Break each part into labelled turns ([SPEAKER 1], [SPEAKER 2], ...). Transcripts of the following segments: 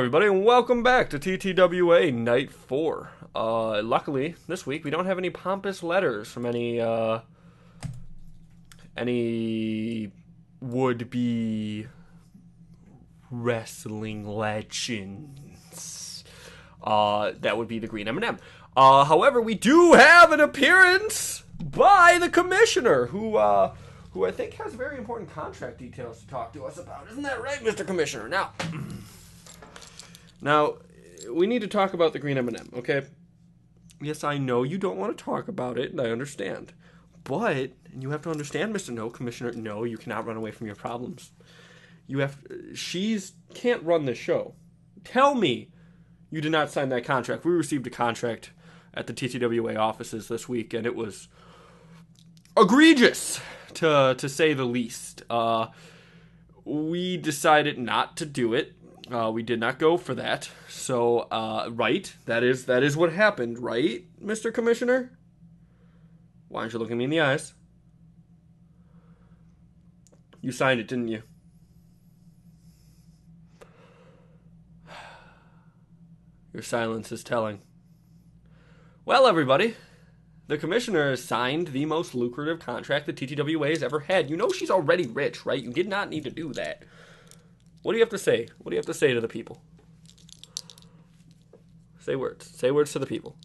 [SPEAKER 1] everybody, and welcome back to TTWA Night 4. Luckily, this week we don't have any pompous letters from any would-be wrestling legends. That would be the Green M&M. However, we do have an appearance by the Commissioner, who I think has very important contract details to talk to us about. Isn't that right, Mr. Commissioner? Now, we need to talk about the Green M&M, okay? Yes, I know you don't want to talk about it, and I understand. But, and you have to understand, Mr. No, Commissioner, no, you cannot run away from your problems. She's can't run this show. Tell me you did not sign that contract. We received a contract at the TTWA offices this week, and it was egregious, to say the least. We decided not to do it. We did not go for that. So, right, that is what happened, right, Mr. Commissioner? Why aren't you looking me in the eyes? You signed it, didn't you? Your silence is telling. Well, everybody, the Commissioner has signed the most lucrative contract the TTWA has ever had. You know she's already rich, right? You did not need to do that. What do you have to say? What do you have to say to the people? Say words. Say words to the people.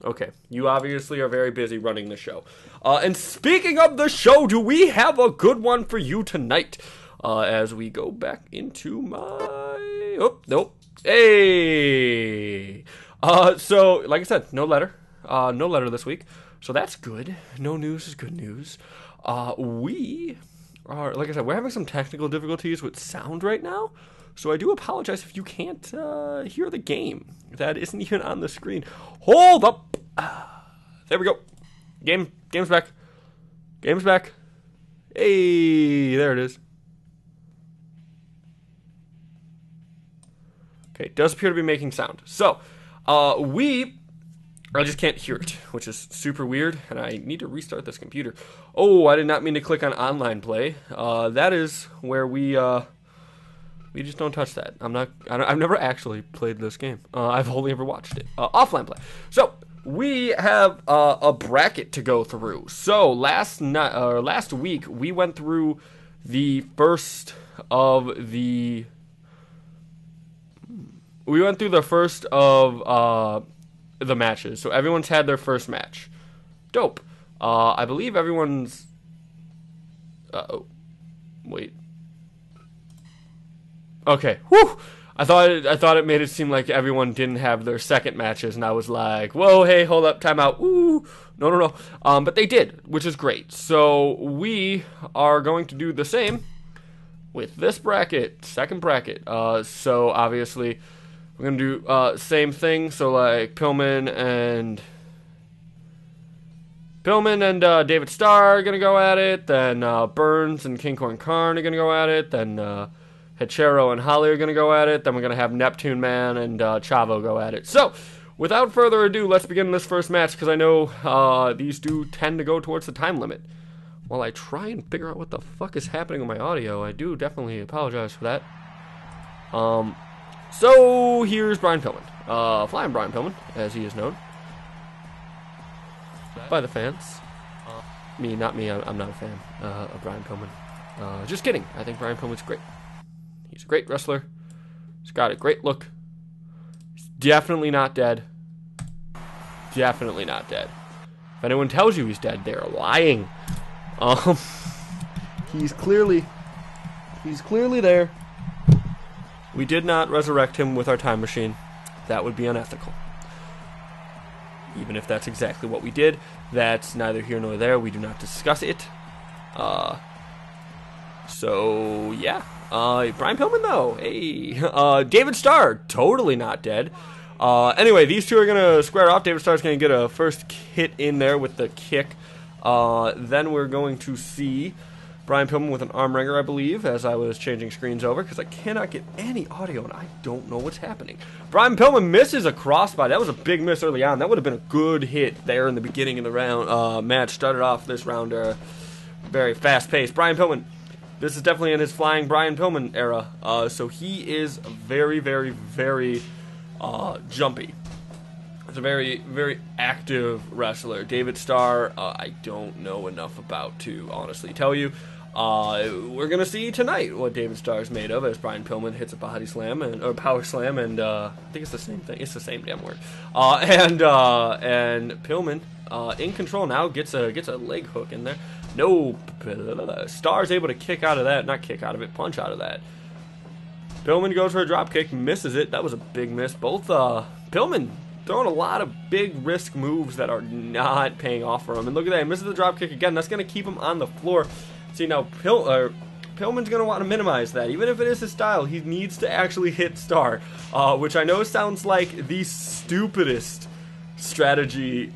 [SPEAKER 1] Okay, you obviously are very busy running the show. And speaking of the show, do we have a good one for you tonight? As we go back into my... Oh, nope. Hey! So, like I said, no letter. No letter this week. So that's good. No news is good news. We are, like I said, we're having some technical difficulties with sound right now. So I do apologize if you can't hear the game. That isn't even on the screen. Hold up! There we go. Game's back. Game's back. Hey, there it is. Okay, it does appear to be making sound. So, I just can't hear it, which is super weird, and I need to restart this computer. Oh, I did not mean to click on online play. That is where we just don't touch that. I've never actually played this game. I've only ever watched it. Offline play. So, we have a bracket to go through. So, last week, we went through the first of the... We went through the first of the matches. So everyone's had their first match. Dope. I believe everyone's... Uh-oh. Wait. Okay. Whew! I thought it made it seem like everyone didn't have their second matches, and I was like, whoa, hey, hold up, time out. Ooh. No. But they did, which is great. So we are going to do the same with this bracket, second bracket. So obviously... We're going to do same thing, so like Pillman and David Starr are going to go at it, then Burns and King Corn Karn are going to go at it, then Hechero and Holly are going to go at it, then we're going to have Neptune Man and Chavo go at it. So, without further ado, let's begin this first match, because I know these do tend to go towards the time limit. While I try and figure out what the fuck is happening with my audio, I do definitely apologize for that. So, here's Brian Pillman. Flying Brian Pillman, as he is known. By the fans. Not me, I'm not a fan of Brian Pillman. Just kidding, I think Brian Pillman's great. He's a great wrestler. He's got a great look. He's definitely not dead. Definitely not dead. If anyone tells you he's dead, they're lying. He's clearly there. We did not resurrect him with our time machine. That would be unethical. Even if that's exactly what we did, that's neither here nor there. We do not discuss it. So, yeah. Brian Pillman, though. Hey. David Starr, totally not dead. Anyway, these two are going to square off. David Starr's going to get a first hit in there with the kick. Then we're going to see Brian Pillman with an arm wringer, I believe, as I was changing screens over, because I cannot get any audio, and I don't know what's happening. Brian Pillman misses a crossbody. That was a big miss early on. That would have been a good hit there in the beginning of the round. Match started off this round very fast-paced. Brian Pillman This is definitely in his flying Brian Pillman era. So he is very, very, very jumpy. It's a very, very active wrestler. David Starr, I don't know enough about to honestly tell you. We're gonna see tonight what David Starr is made of as Brian Pillman hits a body slam or power slam, and I think it's the same thing. It's the same damn word. And Pillman in control now gets a leg hook in there. No, Starr's able to kick out of that, not kick out of it, punch out of that. Pillman goes for a drop kick, misses it. That was a big miss. Both Pillman throwing a lot of big risk moves that are not paying off for him. And look at that, he misses the drop kick again. That's going to keep him on the floor. See, now Pillman's going to want to minimize that. Even if it is his style, he needs to actually hit Starr, which I know sounds like the stupidest strategy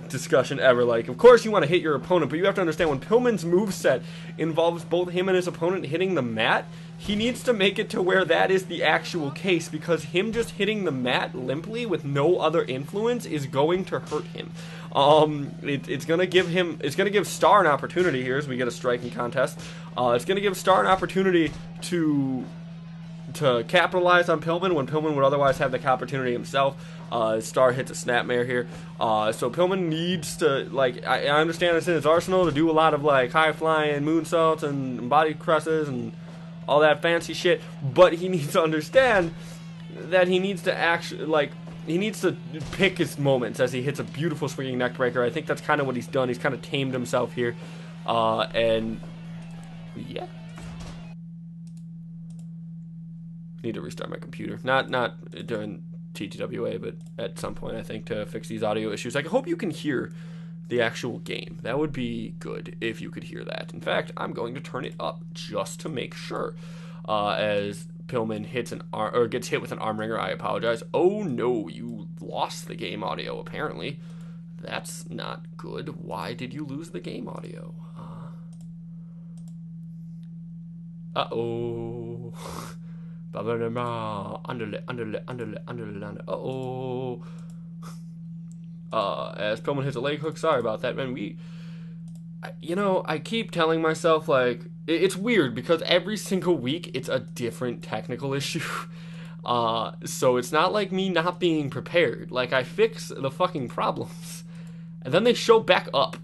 [SPEAKER 1] discussion ever. Like, of course you want to hit your opponent, but you have to understand when Pillman's moveset involves both him and his opponent hitting the mat, he needs to make it to where that is the actual case, because him just hitting the mat limply with no other influence is going to hurt him. It's gonna give Starr an opportunity here as we get a striking contest. It's gonna give Starr an opportunity to capitalize on Pillman when Pillman would otherwise have the opportunity himself. Starr hits a snapmare here. So Pillman needs to, like, I understand it's in his arsenal to do a lot of like high flying moonsaults and body presses and all that fancy shit, but he needs to understand that he needs to actually, he needs to pick his moments as he hits a beautiful swinging neck breaker. I think that's kind of what he's done. He's kind of tamed himself here. And yeah. Need to restart my computer. Not during TTWA, but at some point, I think, to fix these audio issues. I hope you can hear the actual game. That would be good if you could hear that. In fact, I'm going to turn it up just to make sure. As Pillman hits gets hit with an arm wringer. I apologize. Oh no, you lost the game audio apparently. That's not good. Why did you lose the game audio? Uh-oh. Uh-oh. As Pillman hits a leg hook. Sorry about that, man. I keep telling myself, like, it's weird because every single week it's a different technical issue. So it's not like me not being prepared. Like, I fix the fucking problems and then they show back up.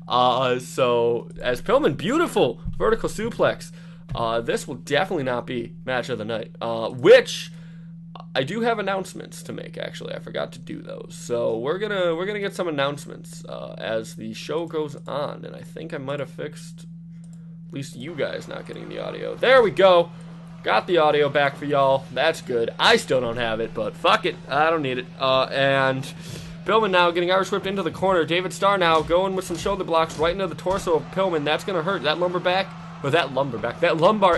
[SPEAKER 1] So as Pillman, beautiful vertical suplex. This will definitely not be match of the night. Which I do have announcements to make. Actually, I forgot to do those. So we're gonna get some announcements as the show goes on, and I think I might have fixed at least you guys not getting the audio. There we go. Got the audio back for y'all. That's good. I still don't have it, but fuck it. I don't need it. And Pillman now getting Irish whipped into the corner. David Starr now going with some shoulder blocks right into the torso of Pillman. That's gonna hurt. That lumbar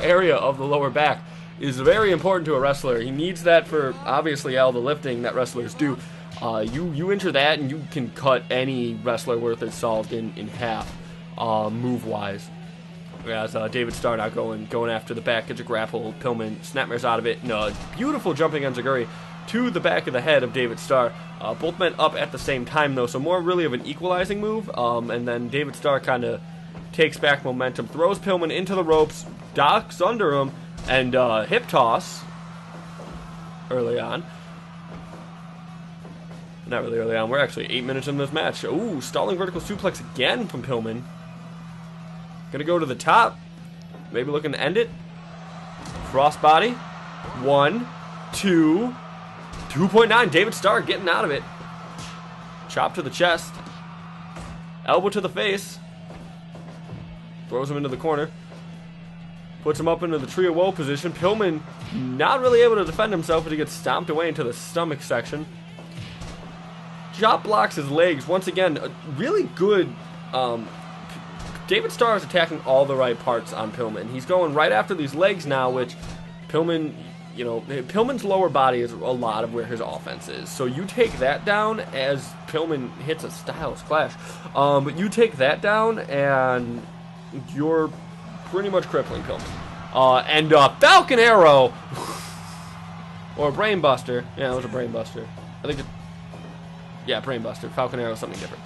[SPEAKER 1] area of the lower back is very important to a wrestler. He needs that for, obviously, all the lifting that wrestlers do. You injure that and you can cut any wrestler worth its salt in half, move-wise. Whereas David Starr now going after the back, gets a grapple. Pillman snapmares out of it. No, beautiful jumping enziguri to the back of the head of David Starr. Both men up at the same time, though, so more really of an equalizing move. And then David Starr kind of takes back momentum, throws Pillman into the ropes, docks under him, and hip toss early on. Not really early on. We're actually 8 minutes in this match. Ooh, stalling vertical suplex again from Pillman. Gonna go to the top. Maybe looking to end it. Crossbody. 1, 2, 2.9. David Starr getting out of it. Chop to the chest. Elbow to the face. Throws him into the corner. Puts him up into the Tree of Woe position. Pillman not really able to defend himself, but he gets stomped away into the stomach section. Chop blocks his legs. Once again, really good. David Starr is attacking all the right parts on Pillman. He's going right after these legs now, which Pillman, Pillman's lower body is a lot of where his offense is. So you take that down as Pillman hits a Styles Clash. But you take that down and you're pretty much crippling Pillman. And Falcon Arrow or Brain Buster. Yeah, it was a Brain Buster. I think yeah, Brain Buster. Falcon Arrow is something different.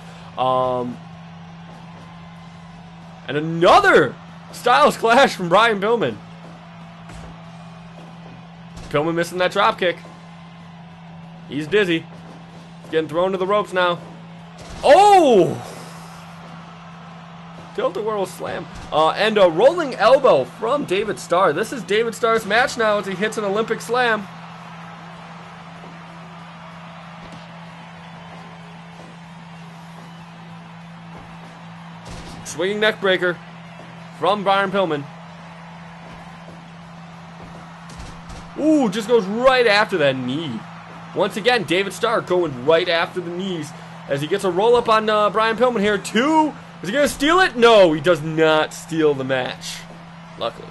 [SPEAKER 1] And another Styles clash from Brian Pillman. Pillman missing that drop kick. He's dizzy. He's getting thrown to the ropes now. Oh! Tilt-a-whirl slam. And a rolling elbow from David Starr. This is David Starr's match now as he hits an Olympic slam. Swinging neck breaker from Brian Pillman. Ooh, just goes right after that knee. Once again, David Starr going right after the knees as he gets a roll up on Brian Pillman here. 2. Is he going to steal it? No, he does not steal the match. Luckily.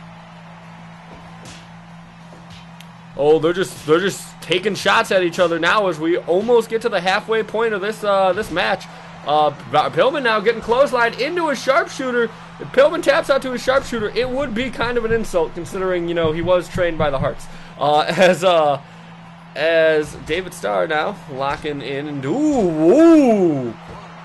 [SPEAKER 1] Oh, they're just taking shots at each other now as we almost get to the halfway point of this this match. Pillman now getting clotheslined into a sharpshooter. If Pillman taps out to a sharpshooter, it would be kind of an insult considering, you know, he was trained by the Hearts. As David Starr now locking in and ooh.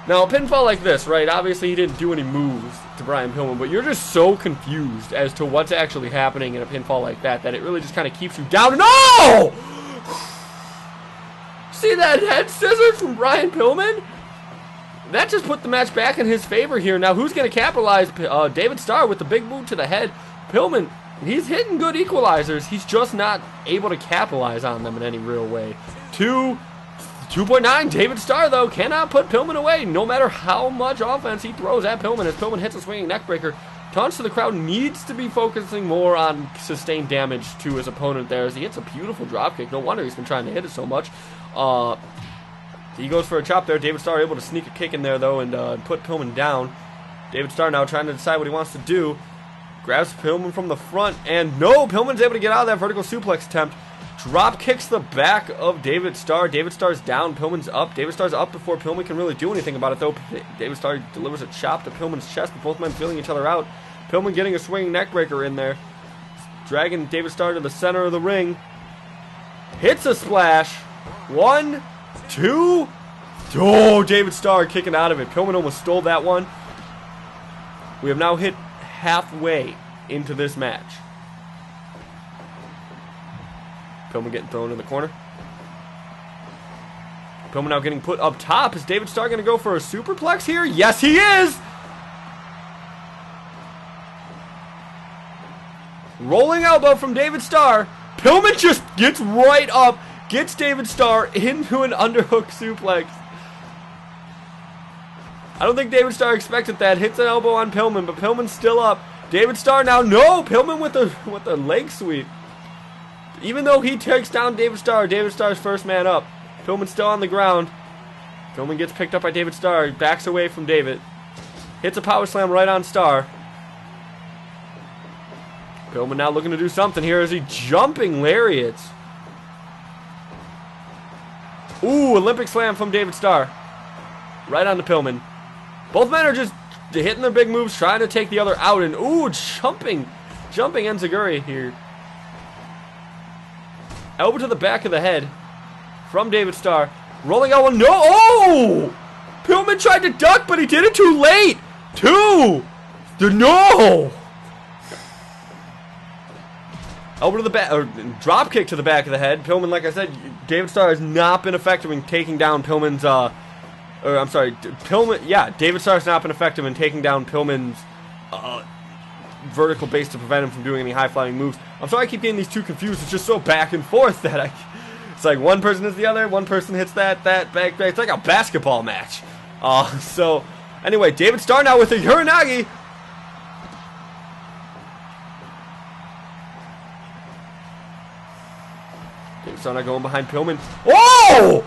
[SPEAKER 1] Now, a pinfall like this, right, obviously he didn't do any moves to Brian Pillman, but you're just so confused as to what's actually happening in a pinfall like that it really just kind of keeps you down. No! See that head scissors from Brian Pillman? That just put the match back in his favor here. Now, who's going to capitalize? David Starr with the big boot to the head. Pillman, he's hitting good equalizers. He's just not able to capitalize on them in any real way. 2.9. David Starr, though, cannot put Pillman away, no matter how much offense he throws at Pillman. As Pillman hits a swinging neckbreaker, taunts to the crowd, needs to be focusing more on sustained damage to his opponent there as he hits a beautiful dropkick. No wonder he's been trying to hit it so much. He goes for a chop there. David Starr able to sneak a kick in there, though, and put Pillman down. David Starr now trying to decide what he wants to do. Grabs Pillman from the front, and no! Pillman's able to get out of that vertical suplex attempt. Drop kicks the back of David Starr. David Starr's down. Pillman's up. David Starr's up before Pillman can really do anything about it, though. David Starr delivers a chop to Pillman's chest, but both men feeling each other out. Pillman getting a swinging neckbreaker in there. Dragging David Starr to the center of the ring. Hits a splash. 1, 2. Oh, David Starr kicking out of it. Pillman almost stole that one. We have now hit halfway into this match. Pillman getting thrown in the corner. Pillman now getting put up top. Is David Starr going to go for a superplex here? Yes, he is! Rolling elbow from David Starr. Pillman just gets right up, gets David Starr into an underhook suplex. I don't think David Starr expected that. Hits an elbow on Pillman, but Pillman's still up. David Starr now, no! Pillman with the leg sweep. Even though he takes down David Starr's first man up. Pillman's still on the ground. Pillman gets picked up by David Starr. Backs away from David. Hits a power slam right on Starr. Pillman now looking to do something here as he jumping lariats. Ooh, Olympic slam from David Starr. Right on to Pillman. Both men are just hitting their big moves, trying to take the other out. And ooh, jumping enziguri here. Elbow to the back of the head from David Starr. Rolling elbow. No! Oh! Pillman tried to duck, but he did it too late. 2. No! Elbow to the back, or drop kick to the back of the head. Pillman, like I said, David Starr has not been effective in taking down Pillman's, David Starr has not been effective in taking down Pillman's vertical base to prevent him from doing any high-flying moves. I'm sorry I keep getting these two confused. It's just so back and forth that it's like one person hits the other, one person hits that, back. It's like a basketball match. So, anyway, David Starr now with a Uranagi. David Starr now going behind Pillman. Oh!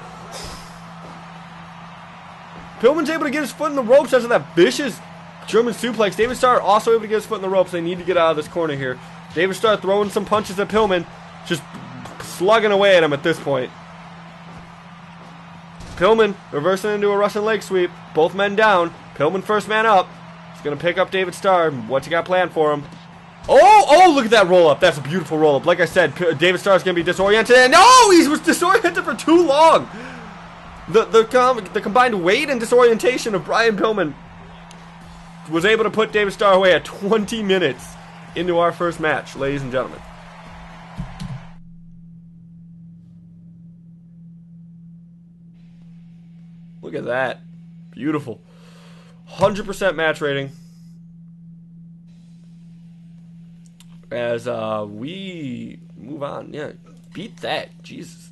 [SPEAKER 1] Pillman's able to get his foot in the ropes after that vicious German suplex. David Starr also able to get his foot in the ropes. They need to get out of this corner here. David Starr throwing some punches at Pillman. Just slugging away at him at this point. Pillman reversing into a Russian leg sweep. Both men down. Pillman first man up. He's going to pick up David Starr. What's he got planned for him? Oh, look at that roll up. That's a beautiful roll up. Like I said, David Starr's going to be disoriented. And no, he was disoriented for too long. The combined weight and disorientation of Brian Pillman was able to put David Starr away at 20 minutes into our first match, ladies and gentlemen. Look at that. Beautiful. 100% match rating. As we move on. Yeah, beat that. Jesus.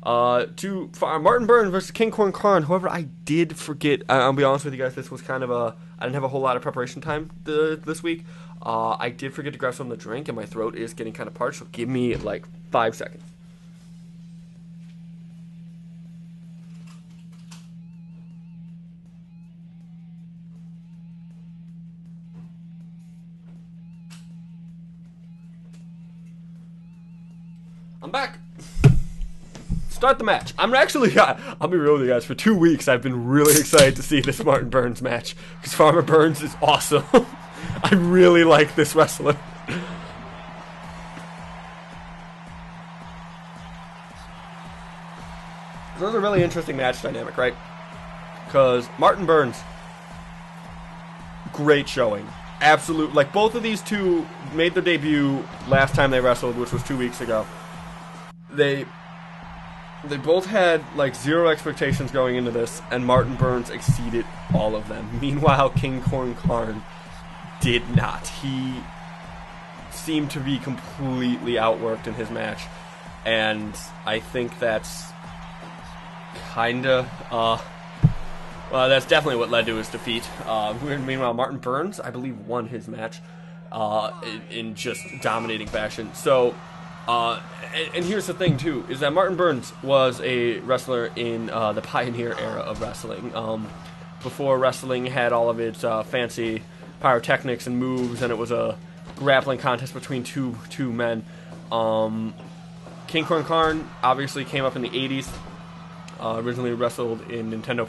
[SPEAKER 1] To Martin Burns versus King Corn Karn. However, I did forget. I'll be honest with you guys. This was kind of a. I didn't have a whole lot of preparation time this week. I did forget to grab some of the drink, and my throat is getting kind of parched. So give me like 5 seconds. I'm back. Start the match. I'm actually, I'll be real with you guys, for 2 weeks I've been really excited to see this Martin Burns match, because Farmer Burns is awesome. I really like this wrestler. This is a really interesting match dynamic, right? Because Martin Burns, great showing. Absolute, like both of these two made their debut last time they wrestled, which was 2 weeks ago. They both had like zero expectations going into this, and Martin Burns exceeded all of them. Meanwhile, King Corn Karn did not. He seemed to be completely outworked in his match, and I think that's that's definitely what led to his defeat. Meanwhile, Martin Burns, I believe, won his match in just dominating fashion. So. And here's the thing too, is that Martin Burns was a wrestler in the pioneer era of wrestling. Before wrestling had all of its fancy pyrotechnics and moves, and it was a grappling contest between two men. King Corn Karn obviously came up in the 80s. Originally wrestled in Nintendo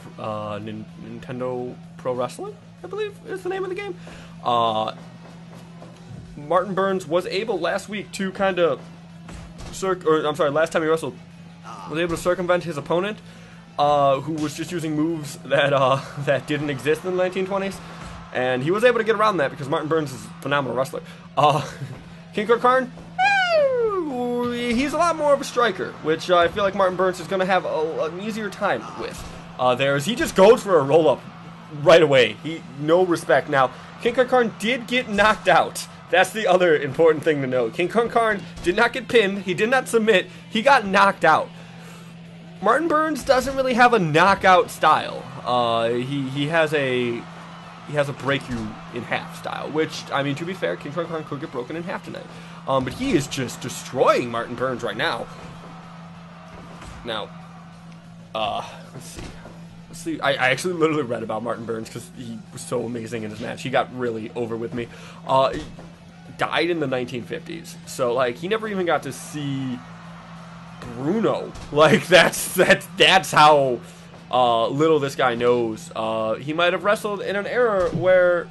[SPEAKER 1] Pro Wrestling, I believe is the name of the game. Martin Burns was able last week to kind of last time he wrestled, was able to circumvent his opponent, who was just using moves that didn't exist in the 1920s, and he was able to get around that because Martin Burns is a phenomenal wrestler. King Corn Karn, he's a lot more of a striker, which I feel like Martin Burns is going to have an easier time with. He just goes for a roll-up right away. No respect. Now, King Corn Karn did get knocked out. That's the other important thing to note. King Corn Karn did not get pinned. He did not submit. He got knocked out. Martin Burns doesn't really have a knockout style. He has a break you in half style, which, I mean, to be fair, King Corn Karn could get broken in half tonight. But he is just destroying Martin Burns right now. Now, let's see. I actually literally read about Martin Burns because he was so amazing in his match. He got really over with me. Died in the 1950s, so like he never even got to see Bruno. Like that's how little this guy knows. He might have wrestled in an era where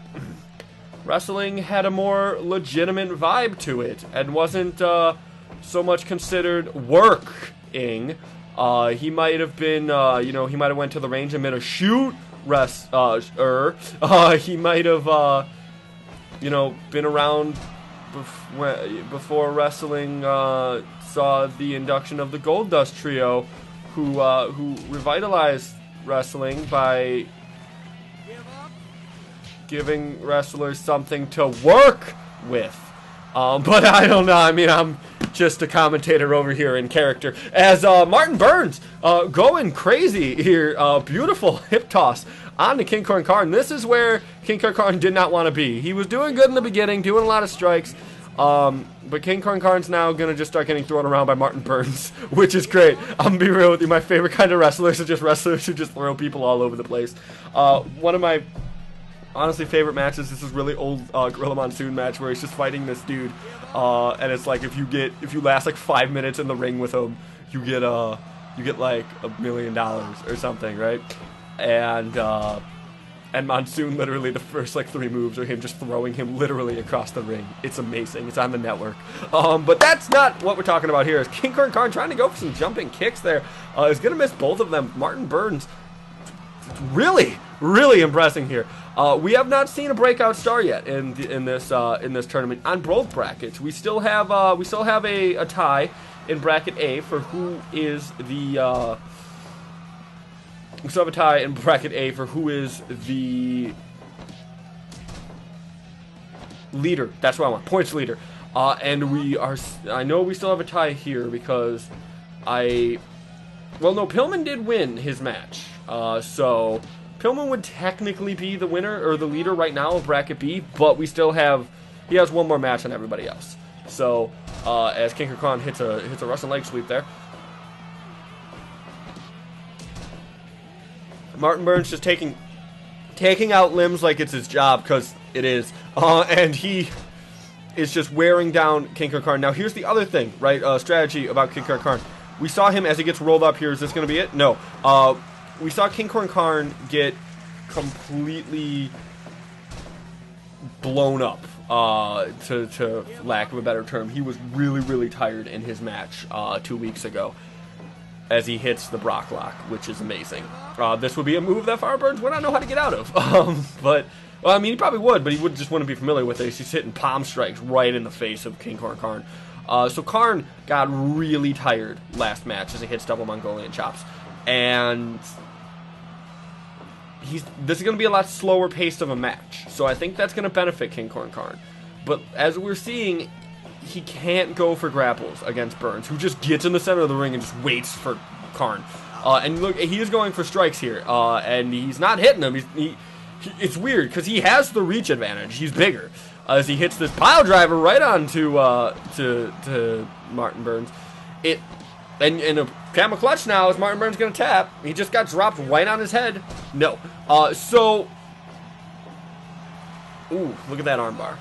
[SPEAKER 1] wrestling had a more legitimate vibe to it and wasn't so much considered working. He might have been, he might have went to the range and been a shoot wrestler. He might have, been around before wrestling saw the induction of the Goldust Trio, who revitalized wrestling by giving wrestlers something to work with. But I don't know. I mean, I'm just a commentator over here in character. As Martin Burns going crazy here. Beautiful hip toss on to King Corn Karn. This is where King Corn Karn did not want to be. He was doing good in the beginning, doing a lot of strikes. But King Corn Karn's now going to just start getting thrown around by Martin Burns, which is great. I'm going to be real with you. My favorite kind of wrestlers are just wrestlers who just throw people all over the place. One of my honestly favorite matches, this is really old Gorilla Monsoon match where he's just fighting this dude, and it's like if you last like 5 minutes in the ring with him, you get like $1 million or something, right? And Monsoon, literally the first like 3 moves are him just throwing him literally across the ring. It's amazing. It's on the network. But that's not what we're talking about here. Is King Corn Karn trying to go for some jumping kicks there? He's gonna miss both of them. Martin Burns really impressing here. We have not seen a breakout star yet in this tournament on both brackets. We still have a tie in bracket A for who is the we still have a tie in bracket A for who is the leader. That's what I want. Points leader. And I know we still have a tie here because well, no, Pillman did win his match. So Pillman would technically be the winner or the leader right now of bracket B, but he has one more match on everybody else. So as King Khan hits a Russian leg sweep there. Martin Burns just taking out limbs like it's his job, because it is. And he is just wearing down King Khan. Now here's the other thing, right? Strategy about King Khan. We saw him as he gets rolled up here. Is this going to be it? No. We saw King Khan get completely blown up, to lack of a better term. He was really, really tired in his match 2 weeks ago as he hits the Brock Lock, which is amazing. This would be a move that Fireburns would not know how to get out of. But, well, I mean, he probably would, but he just wouldn't be familiar with it. He's hitting palm strikes right in the face of King Khan. So Karn got really tired last match as he hits double Mongolian chops. And this is going to be a lot slower paced of a match. So I think that's going to benefit King Karn. But as we're seeing, he can't go for grapples against Burns, who just gets in the center of the ring and just waits for Karn. And look, he is going for strikes here, and he's not hitting them. It's weird, because he has the reach advantage. He's bigger. As he hits this pile driver right on to Martin Burns. And in a camel clutch now, is Martin Burns going to tap? He just got dropped right on his head. No. Ooh, look at that armbar.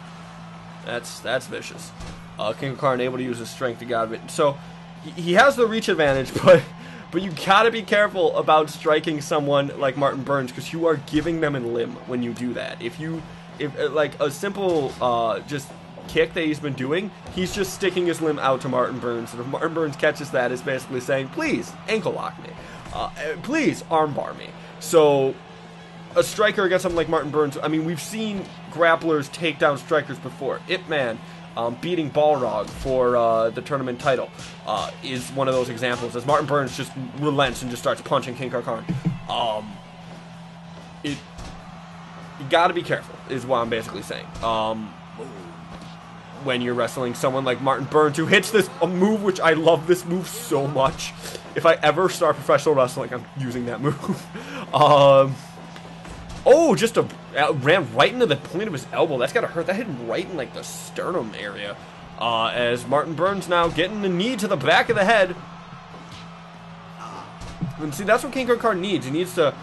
[SPEAKER 1] That's vicious. King Khan able to use his strength to get out of it. So he has the reach advantage, but you gotta be careful about striking someone like Martin Burns, because you are giving them a limb when you do that. If like a simple just kick that he's been doing, he's just sticking his limb out to Martin Burns, and if Martin Burns catches that, it's basically saying, please ankle lock me, please armbar me. So a striker against something like Martin Burns, I mean, we've seen grapplers take down strikers before. Ip Man beating Balrog for the tournament title is one of those examples, as Martin Burns just relents and just starts punching King Khan. You gotta be careful, is what I'm basically saying. When you're wrestling someone like Martin Burns, who hits a move, which I love this move so much. If I ever start professional wrestling, I'm using that move. Oh, just ran right into the point of his elbow. That's gotta hurt. That hit him right in like the sternum area. As Martin Burns now getting the knee to the back of the head. And see, that's what King Khan needs. He needs to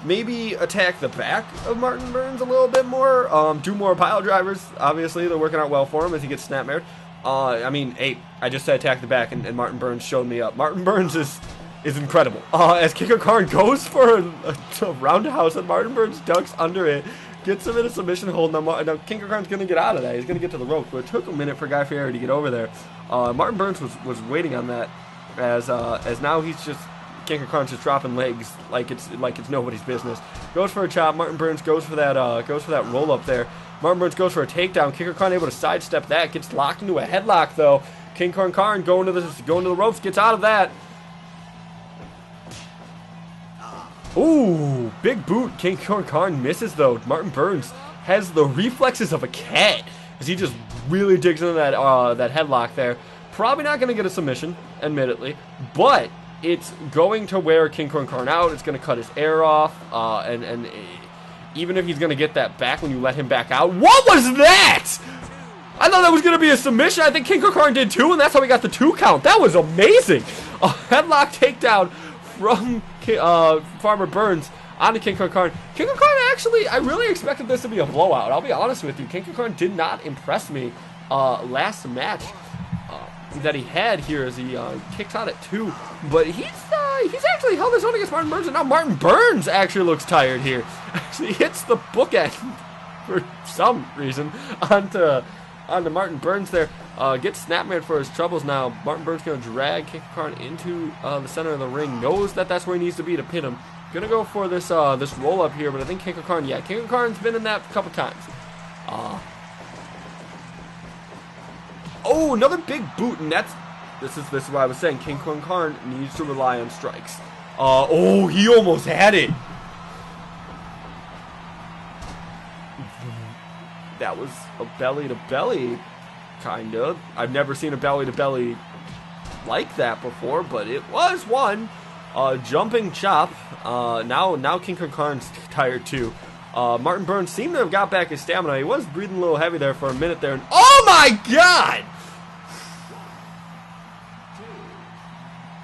[SPEAKER 1] maybe attack the back of Martin Burns a little bit more. Do more pile drivers. Obviously, they're working out well for him as he gets snapmared. I mean, hey, I just said attack the back, and Martin Burns showed me up. Martin Burns is incredible. As King Khan goes for a roundhouse, and Martin Burns ducks under it, gets him in a submission hold. Now King Khan's going to get out of that. He's going to get to the rope, but it took a minute for Guy Fieri to get over there. Martin Burns was waiting on that, as now he's just, King Khan's just dropping legs like it's nobody's business. Goes for a chop. Martin Burns goes for that roll up there. Martin Burns goes for a takedown. King Khan able to sidestep that. Gets locked into a headlock though. King Khan going to the ropes. Gets out of that. Ooh, big boot. King Khan misses though. Martin Burns has the reflexes of a cat as he just really digs into that headlock there. Probably not going to get a submission, admittedly, but it's going to wear King Khan out. It's going to cut his air off, and even if he's going to get that back when you let him back out. What was that? I thought that was going to be a submission. I think King Khan did too, and that's how we got the 2 count. That was amazing. A headlock takedown from Farmer Burns onto King Khan. King Khan actually, I really expected this to be a blowout. I'll be honest with you. King Khan did not impress me last match that he had here, as he kicks out at 2, but he's actually held his own against Martin Burns, and now Martin Burns actually looks tired here. Actually hits the bookend for some reason onto Martin Burns there. Gets snapmared for his troubles now. Martin Burns going to drag King Khan into the center of the ring. Knows that that's where he needs to be to pin him. Gonna go for this this roll up here, but I think King Karn. Yeah, King Karn's been in that a couple times. Oh, another big boot, and this is what I was saying. King Karn needs to rely on strikes. Oh, he almost had it. That was a belly to belly, kind of. I've never seen a belly to belly like that before, but it was one. Jumping chop. Now King Karn's tired too. Martin Burns seemed to have got back his stamina. He was breathing a little heavy there for a minute there. And oh my God!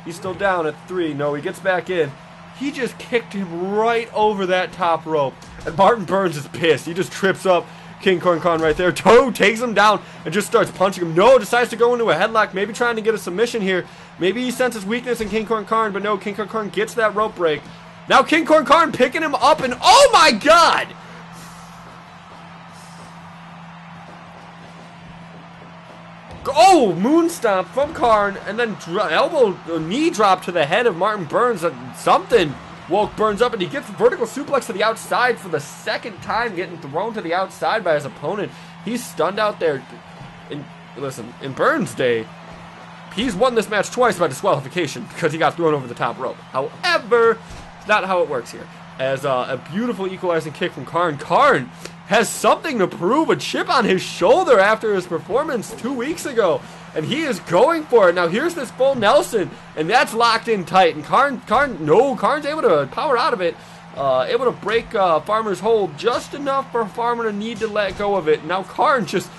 [SPEAKER 1] He's still down at 3. No, he gets back in. He just kicked him right over that top rope. And Martin Burns is pissed. He just trips up King Karn right there. Toe takes him down and just starts punching him. No, decides to go into a headlock, maybe trying to get a submission here. Maybe he senses weakness in King Karn, but no, King Karn gets that rope break. Now King Karn picking him up, and oh my God! Oh, moon stomp from Karn, and then knee drop to the head of Martin Burns. Something woke Burns up, and he gets vertical suplex to the outside for the second time, getting thrown to the outside by his opponent. He's stunned out there. Listen, in Burns' day, he's won this match twice by disqualification because he got thrown over the top rope. However, it's not how it works here. As a beautiful equalizing kick from Karn. Karn has something to prove, a chip on his shoulder after his performance 2 weeks ago, and he is going for it. Now here's this full Nelson, and that's locked in tight, and Karn's able to power out of it, able to break Farmer's hold just enough for Farmer to need to let go of it. Now Karn just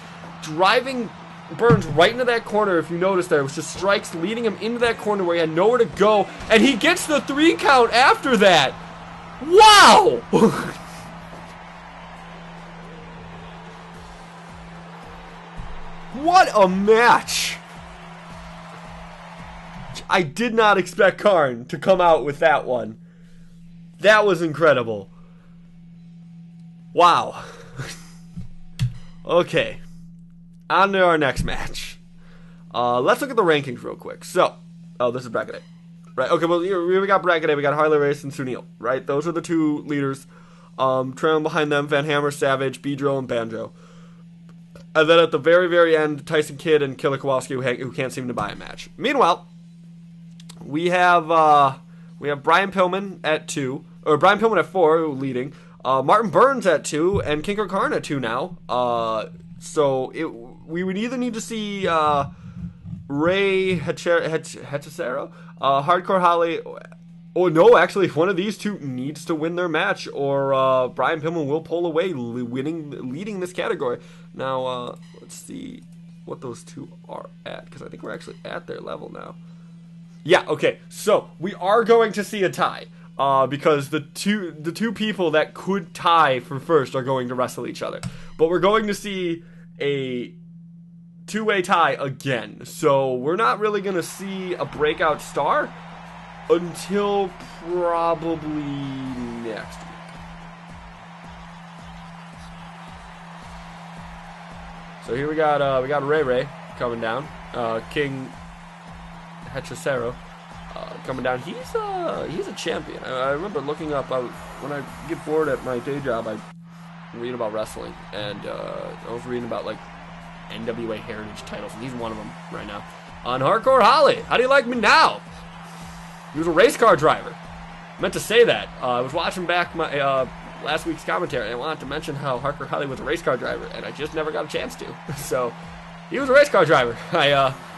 [SPEAKER 1] driving Burns right into that corner. If you notice, there was just strikes leading him into that corner where he had nowhere to go, and he gets the 3 count after that. Wow! What a match! I did not expect Karn to come out with that one. That was incredible. Wow. Okay. On to our next match. Let's look at the rankings real quick. So, this is bracket A. Right, okay, well, here we got bracket A. We got Harley Race and Sunil, right? Those are the 2 leaders. Trailing behind them, Van Hammer, Savage, Beedrill, and Banjo. And then at the very, very end, Tyson Kidd and Killer Kowalski, who can't seem to buy a match. Meanwhile, we have Brian Pillman at 2, or Brian Pillman at 4, leading. Martin Burns at 2, and King Karn at 2 now. So we would either need to see Ray Hechicero, Hardcore Holly. Oh no, actually, one of these 2 needs to win their match, or Brian Pillman will pull away, leading this category. Now, let's see what those 2 are at, because I think we're actually at their level now. Yeah, okay, so we are going to see a tie, because the two people that could tie for first are going to wrestle each other. But we're going to see a 2-way tie again, so we're not really going to see a breakout star until probably next week. So here we got Ray coming down, King Hechicero coming down. He's a champion. I remember looking up. When I get bored at my day job, I read about wrestling, and I was reading about like NWA Heritage titles, and he's one of them right now. On Hardcore Holly, how do you like me now? He was a race car driver. I meant to say that. I was watching back my last week's commentary, and I wanted to mention how Hardcore Holly was a race car driver, and I just never got a chance to. So, he was a race car driver.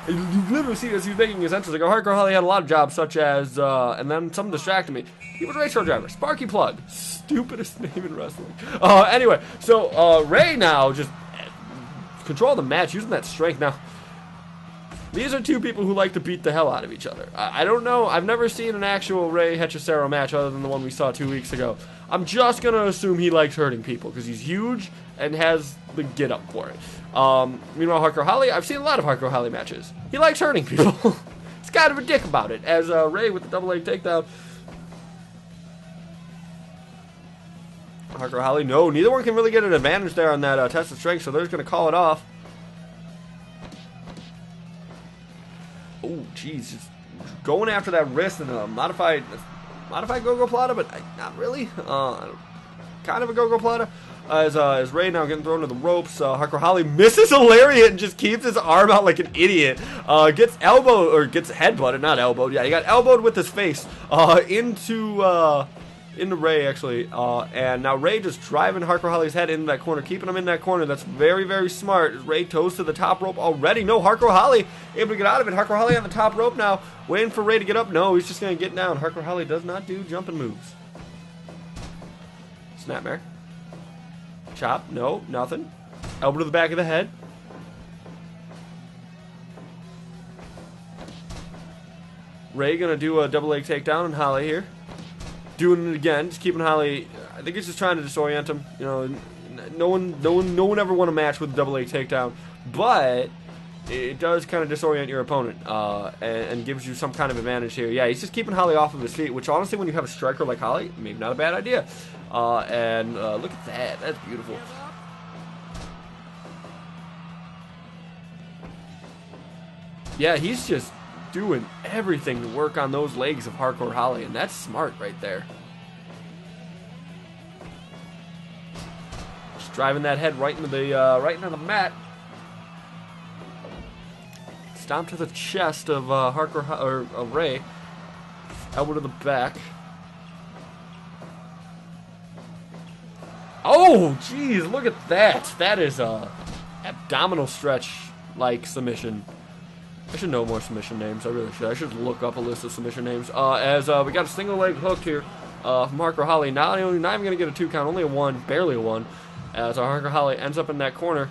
[SPEAKER 1] You literally see as he was making his entrance, I go, Hardcore Holly had a lot of jobs, such as, and then something distracted me. He was a race car driver. Sparky Plug. Stupidest name in wrestling. Anyway, so Ray now just control the match using that strength. Now, these are 2 people who like to beat the hell out of each other. I don't know. I've never seen an actual Ray Hechicero match other than the one we saw 2 weeks ago. I'm just going to assume he likes hurting people because he's huge and has the get up for it. Meanwhile, Hardcore Holly, I've seen a lot of Hardcore Holly matches. He likes hurting people. He's kind of a dick about it. As Ray with the double leg takedown. Hardcore Holly, no, neither one can really get an advantage there on that test of strength, so they're just going to call it off. Oh, jeez, just going after that wrist and a modified modified Go-Go Plata, but not really. Kind of a Go-Go Plata. As Ray now getting thrown to the ropes, Hardcore Holly misses a lariat and just keeps his arm out like an idiot. Gets elbowed, or gets headbutted, not elbowed. Yeah, he got elbowed with his face into Ray, actually. And now Ray just driving Hardcore Holly's head into that corner, keeping him in that corner. That's very, very smart. As Ray toes to the top rope already. No, Hardcore Holly able to get out of it. Hardcore Holly on the top rope now, waiting for Ray to get up. No, he's just going to get down. Hardcore Holly does not do jumping moves. Snapmare. Chop. No, nothing. Elbow to the back of the head. Ray going to do a double leg takedown on Holly here. Doing it again, just keeping Holly. I think he's just trying to disorient him. You know, no one ever won a match with a double leg takedown, but it does kind of disorient your opponent and gives you some kind of advantage here. Yeah, he's just keeping Holly off of his feet, which honestly, when you have a striker like Holly, maybe not a bad idea. And look at that. That's beautiful. Yeah, he's just doing everything to work on those legs of Hardcore Holly, and that's smart right there. Just driving that head right into the mat. Stomp to the chest of of Ray. Elbow to the back. Oh, jeez, look at that. That is a abdominal stretch like submission. I should know more submission names. I really should. I should look up a list of submission names. As we got a single leg hook here from Hardcore Holly. Not even going to get a 2 count, only a 1, barely a 1. As Hardcore Holly ends up in that corner.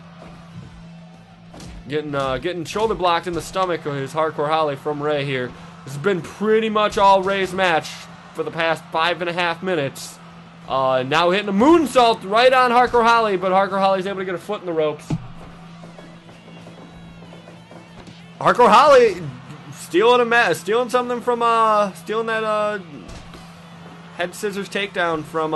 [SPEAKER 1] Getting shoulder blocked in the stomach of his Hardcore Holly from Ray here. This has been pretty much all Ray's match for the past 5.5 minutes. Now hitting a moonsault right on Hardcore Holly, but Hardcore Holly's able to get a foot in the ropes. Hardcore Holly stealing something from stealing that head scissors takedown from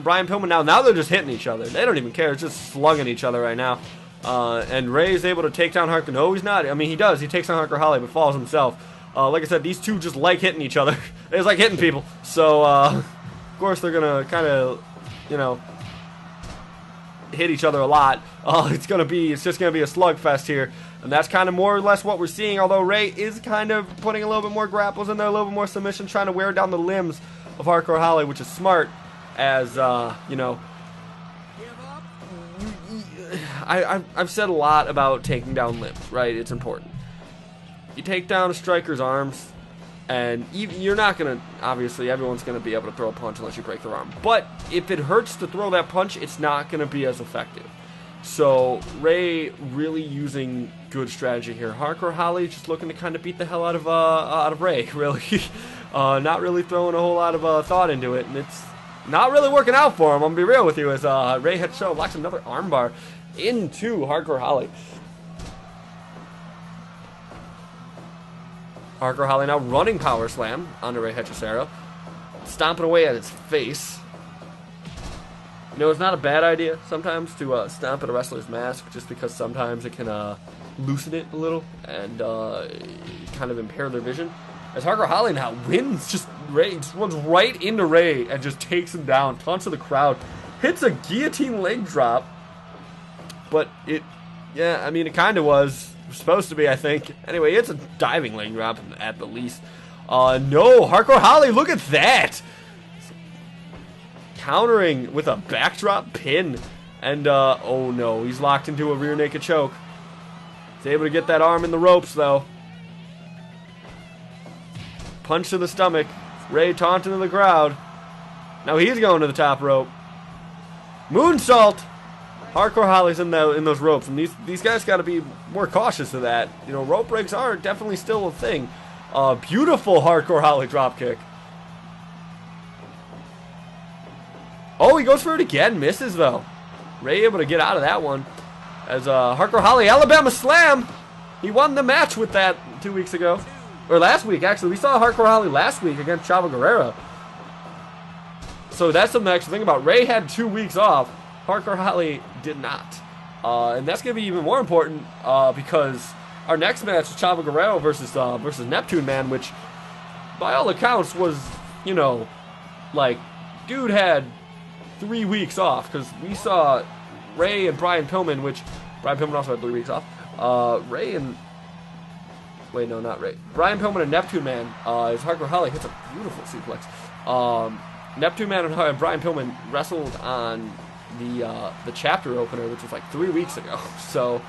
[SPEAKER 1] Brian Pillman. Now they're just hitting each other. They don't even care. It's just slugging each other right now. And Ray is able to take down Hardcore. No, he's not. I mean, he does. He takes down Hardcore Holly, but falls himself. Like I said, these two just like hitting each other. They just like hitting people. So of course they're gonna kind of, you know, hit each other a lot. It's just gonna be a slugfest here. And that's kind of more or less what we're seeing, although Ray is kind of putting a little bit more grapples in there, a little bit more submission, trying to wear down the limbs of Hardcore Holly, which is smart, as, you know, I've said a lot about taking down limbs, right? It's important. You take down a striker's arms, and you're not going to, obviously, everyone's going to be able to throw a punch unless you break their arm. But if it hurts to throw that punch, it's not going to be as effective. So Ray really using good strategy here. Hardcore Holly just looking to kind of beat the hell out of Ray, really. Not really throwing a whole lot of thought into it, and it's not really working out for him. I'm gonna be real with you, as Ray Hecho locks another armbar into Hardcore Holly. Hardcore Holly now running power slam onto Ray Hechicero, stomping away at his face. You know, it's not a bad idea sometimes to stomp at a wrestler's mask, just because sometimes it can loosen it a little and kind of impair their vision. As Hardcore Holly now wins, Ray just runs right into Ray and just takes him down, taunts to the crowd, hits a guillotine leg drop, but it kind of was supposed to be, I think. Anyway, it's a diving leg drop at the least. No, Hardcore Holly, look at that! Countering with a backdrop pin, and oh no, he's locked into a rear naked choke. He's able to get that arm in the ropes though. Punch to the stomach. Ray taunting to the crowd. Now he's going to the top rope. Moonsault. Hardcore Holly's in those ropes, and these guys got to be more cautious of that. You know, rope breaks are definitely still a thing. Beautiful Hardcore Holly dropkick. Oh, he goes for it again. Misses, though. Ray able to get out of that one. As Hardcore Holly, Alabama Slam. He won the match with that 2 weeks ago. Or last week, actually. We saw Hardcore Holly last week against Chavo Guerrero. So that's something to actually think about. Ray had 2 weeks off. Hardcore Holly did not. And that's going to be even more important because our next match is Chavo Guerrero versus Neptune Man, which, by all accounts, was you know, like, dude had 3 weeks off, because we saw Ray and Brian Pillman, which Brian Pillman also had 3 weeks off. Ray and... Wait, no, not Ray. Brian Pillman and Neptune Man, as Hardcore Holly hits a beautiful suplex. Neptune Man and Brian Pillman wrestled on the chapter opener, which was like 3 weeks ago. So,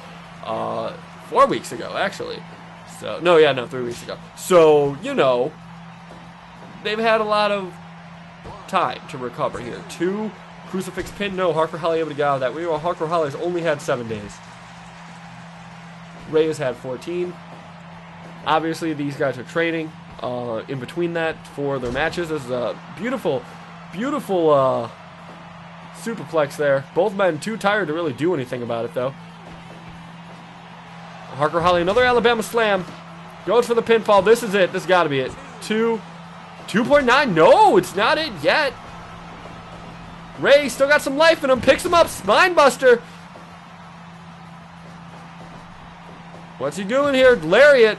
[SPEAKER 1] 4 weeks ago, actually. So, no, 3 weeks ago. So, you know, they've had a lot of time to recover here. 2 crucifix pin, no, Hardcore Holly able to get out of that. Hardcore Holly's only had 7 days. Ray has had 14. Obviously, these guys are training in between that for their matches. This is a beautiful, beautiful superplex there. Both men too tired to really do anything about it, though. Hardcore Holly, another Alabama slam. Goes for the pinfall. This is it. This has got to be it. 2.9. No, it's not it yet. Ray still got some life in him. Picks him up. Spine buster. What's he doing here? Lariat.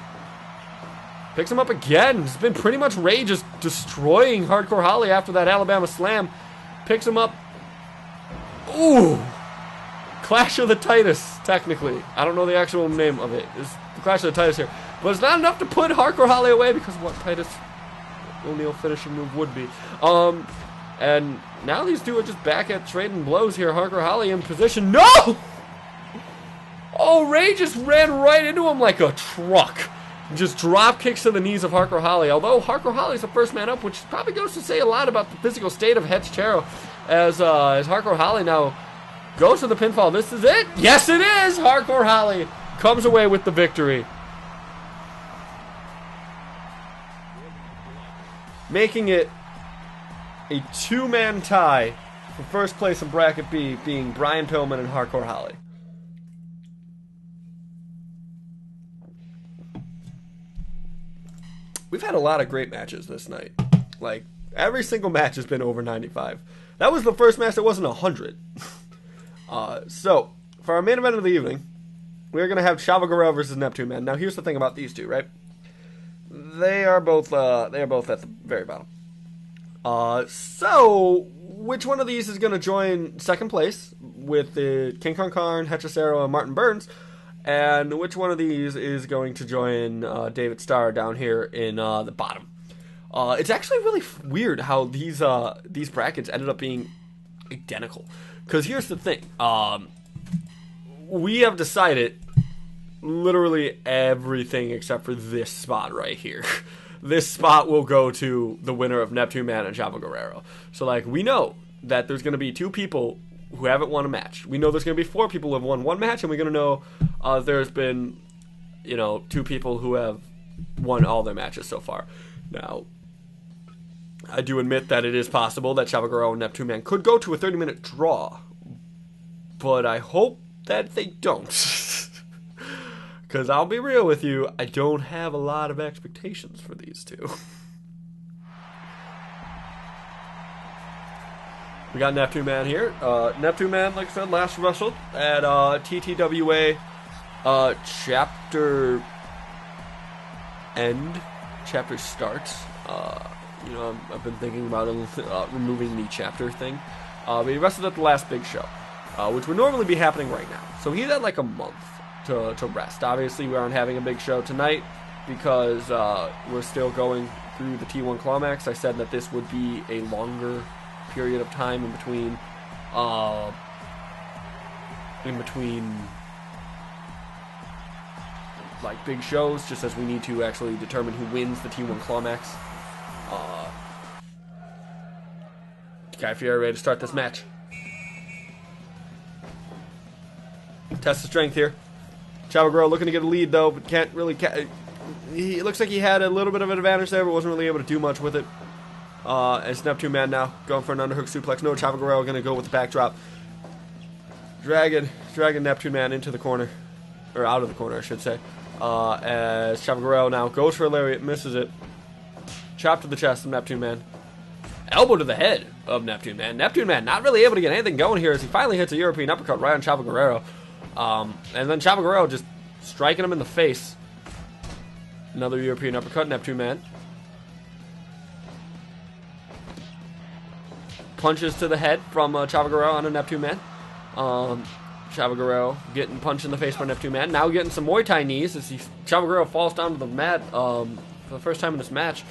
[SPEAKER 1] Picks him up again. It's been pretty much Ray just destroying Hardcore Holly after that Alabama slam. Picks him up. Ooh. Clash of the Titus, technically. I don't know the actual name of it. It's the Clash of the Titus here. But it's not enough to put Hardcore Holly away because of what Titus O'Neil finishing move would be. And now these two are just back at trading blows here. Hardcore Holly in position. No! Oh, Ray just ran right into him like a truck. Just drop kicks to the knees of Hardcore Holly. Although Hardcore Holly's the first man up, which probably goes to say a lot about the physical state of Hechicero. As Hardcore Holly now goes to the pinfall. This is it. Yes, it is. Hardcore Holly comes away with the victory, making it a 2-man tie for first place in Bracket B, being Brian Pillman and Hardcore Holly. We've had a lot of great matches this night. Like, every single match has been over 95. That was the first match that wasn't 100. So, for our main event of the evening, we're going to have Chavo Guerrero versus Neptune Man. Now, here's the thing about these two, right? They are both at the very bottom. So, which one of these is going to join second place with the King Kong Karn, Hechicero, and Martin Burns? And which one of these is going to join David Starr down here in the bottom? It's actually really weird how these brackets ended up being identical. Because here's the thing. We have decided literally everything except for this spot right here. This spot will go to the winner of Neptune Man and Chavo Guerrero. So, like, we know that there's going to be 2 people who haven't won a match. We know there's going to be 4 people who have won 1 match, and we're going to know there's been, 2 people who have won all their matches so far. Now, I do admit that it is possible that Chavo Guerrero and Neptune Man could go to a 30-minute draw, but I hope that they don't. Because I'll be real with you, I don't have a lot of expectations for these two. We got Neptune Man here. Neptune Man, like I said, last wrestled at TTWA chapter end, chapter starts. I've been thinking about removing the chapter thing. But he wrestled at the last big show, which would normally be happening right now. So he had like a month to rest. Obviously, we aren't having a big show tonight because we're still going through the T1 Clawmax. I said that this would be a longer period of time in between like big shows, just as we need to actually determine who wins the T1 Clawmax. Guy Fieri ready to start this match. Test the strength here. Chavo Guerrero looking to get a lead though, but can't really. He looks like he had a little bit of an advantage there, but wasn't really able to do much with it. It's Neptune Man now going for an underhook suplex. No, Chavo Guerrero going to go with the backdrop. Dragging Neptune Man into the corner, or out of the corner, I should say. As Chavo Guerrero now goes for a lariat, misses it. Chop to the chest of Neptune Man. Elbow to the head of Neptune Man. Neptune Man not really able to get anything going here as he finally hits a European uppercut right on Chavo Guerrero. And then Chavo Guerrero just striking him in the face. Another European uppercut, Neptune Man. punches to the head from Chavo Guerrero on a Neptune Man. Chavo Guerrero getting punched in the face by Neptune Man. Now getting some Muay Thai knees as Chavo Guerrero falls down to the mat for the first time in this match.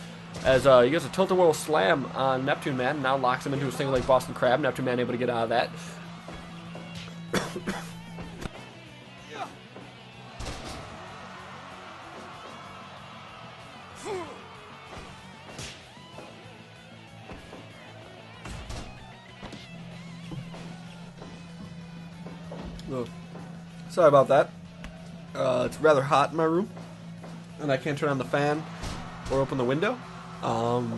[SPEAKER 1] As he gets a tilt-a-whirl slam on Neptune Man. Now locks him into a single leg Boston Crab. Neptune Man able to get out of that. Oh, sorry about that. It's rather hot in my room, and I can't turn on the fan or open the window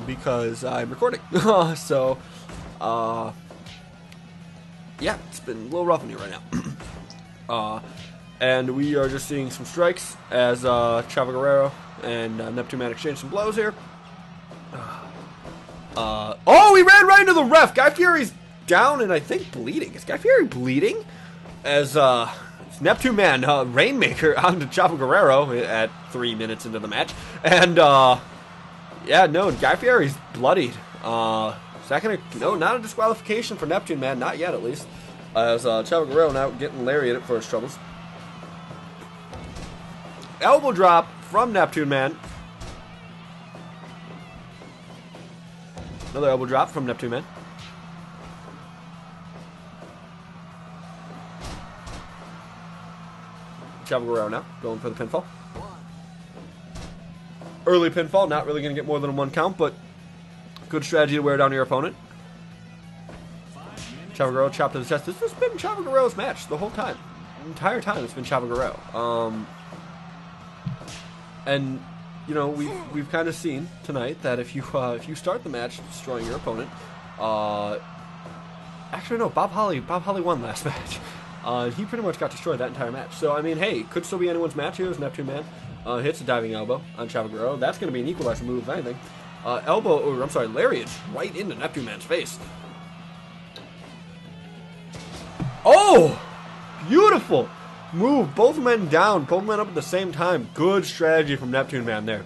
[SPEAKER 1] because I'm recording. So, yeah, it's been a little rough in here right now. And we are just seeing some strikes as Chavo Guerrero and Neptune Man exchange some blows here. Oh, he ran right into the ref. Guy Fieri's down and I think bleeding. Is Guy Fieri bleeding? As Neptune Man Rainmaker onto Chavo Guerrero at 3 minutes into the match. And, yeah, no, Guy Fieri's bloodied. Is that gonna... No, not a disqualification for Neptune Man. Not yet, at least. As Chavo Guerrero now getting lariated for his troubles. Elbow drop from Neptune Man. Another elbow drop from Neptune Man. Chavo Guerrero now, going for the pinfall. Early pinfall, not really going to get more than a 1 count, but good strategy to wear down your opponent. Chavo Guerrero chopped to the chest. This has been Chavo Guerrero's match the whole time. The entire time it's been Chavo Guerrero. And, you know, we've kind of seen tonight that if you start the match destroying your opponent, actually no, Bob Holly won last match. He pretty much got destroyed that entire match. So, I mean, hey, could still be anyone's match here as Neptune Man hits a diving elbow on Chavo Guerrero. That's going to be an equalizer move, if anything. Lariat right into Neptune Man's face. Oh! Beautiful move. Both men down, both men up at the same time. Good strategy from Neptune Man there.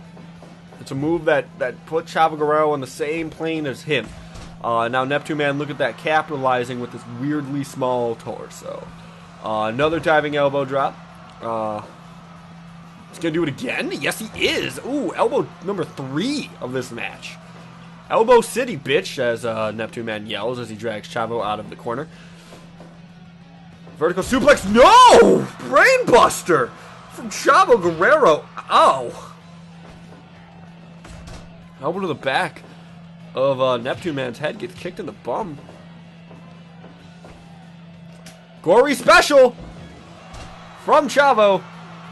[SPEAKER 1] It's a move that put Chavo Guerrero on the same plane as him. Now Neptune Man, look at that, capitalizing with this weirdly small torso. Another diving elbow drop. He's going to do it again? Yes, he is. Ooh, elbow number 3 of this match. Elbow City, bitch, as Neptune Man yells as he drags Chavo out of the corner. Vertical suplex. No! Brainbuster from Chavo Guerrero. Ow. Elbow to the back of Neptune Man's head, gets kicked in the bum. Gory special from Chavo.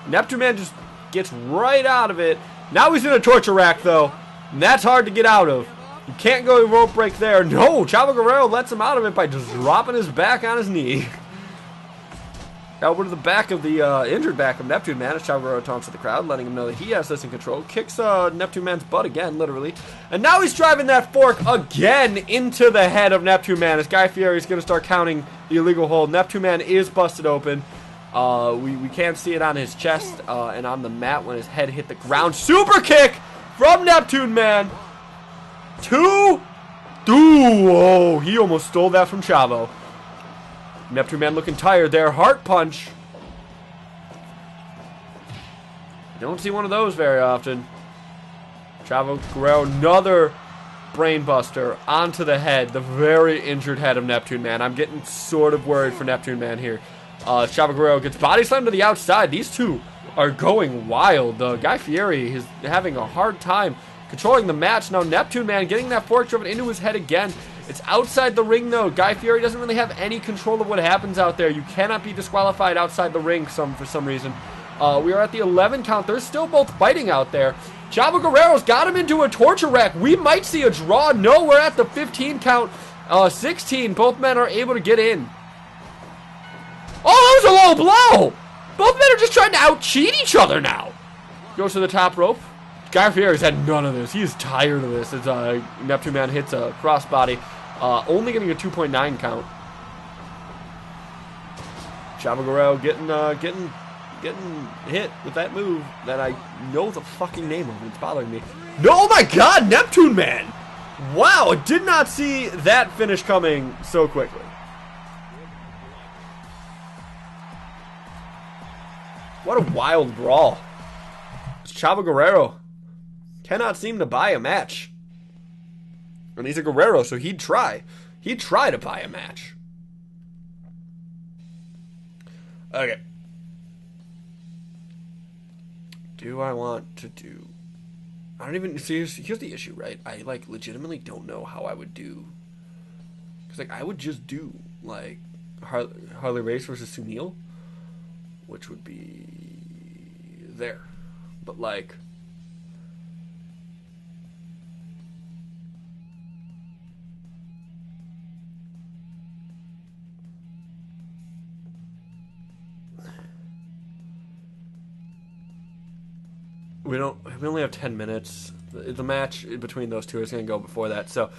[SPEAKER 1] Neptune Man just gets right out of it. Now he's in a torture rack, though. And that's hard to get out of. You can't go rope break there. No, Chavo Guerrero lets him out of it by just dropping his back on his knee. Elbow to the back of the injured back of Neptune Man as Chavo Guerrero taunts to the crowd, letting him know that he has this in control. Kicks Neptune Man's butt again, literally. And now he's driving that fork again into the head of Neptune Man as Guy Fieri is going to start counting the illegal hold. Neptune Man is busted open. We can't see it on his chest and on the mat when his head hit the ground. Super kick from Neptune Man. 2. Oh, he almost stole that from Chavo. Neptune Man looking tired there. Heart punch. Don't see one of those very often. Chavo Guerrero, another brainbuster onto the head. The very injured head of Neptune Man. I'm getting sort of worried for Neptune Man here. Chavo Guerrero gets body slammed to the outside. These two are going wild. Guy Fieri is having a hard time controlling the match. Now Neptune Man getting that fork driven into his head again. It's outside the ring, though. Guy Fieri doesn't really have any control of what happens out there. You cannot be disqualified outside the ring for some reason. We are at the 11 count. They're still both fighting out there. Chavo Guerrero's got him into a torture rack. We might see a draw. No, we're at the 15 count. 16. Both men are able to get in. Oh, that was a low blow. Both men are just trying to out-cheat each other now. Goes to the top rope. Guy Fieri's had none of this. He is tired of this as Neptune Man hits a crossbody. Only getting a 2.9 count. Chavo Guerrero getting hit with that move that I know the fucking name of. It's bothering me. No, oh my God, Neptune Man Wow, I did not see that finish coming so quickly. What a wild brawl. Chavo Guerrero cannot seem to buy a match. And he's a Guerrero, so he'd try. He'd try to buy a match. Okay. Do I want to do... I don't even... See, here's the issue, right? I, like, legitimately don't know how I would do... Because, like, I would just do, like, Harley Race versus Sunil, which would be there. But, like... We only have 10 minutes. The match between those two is going to go before that. So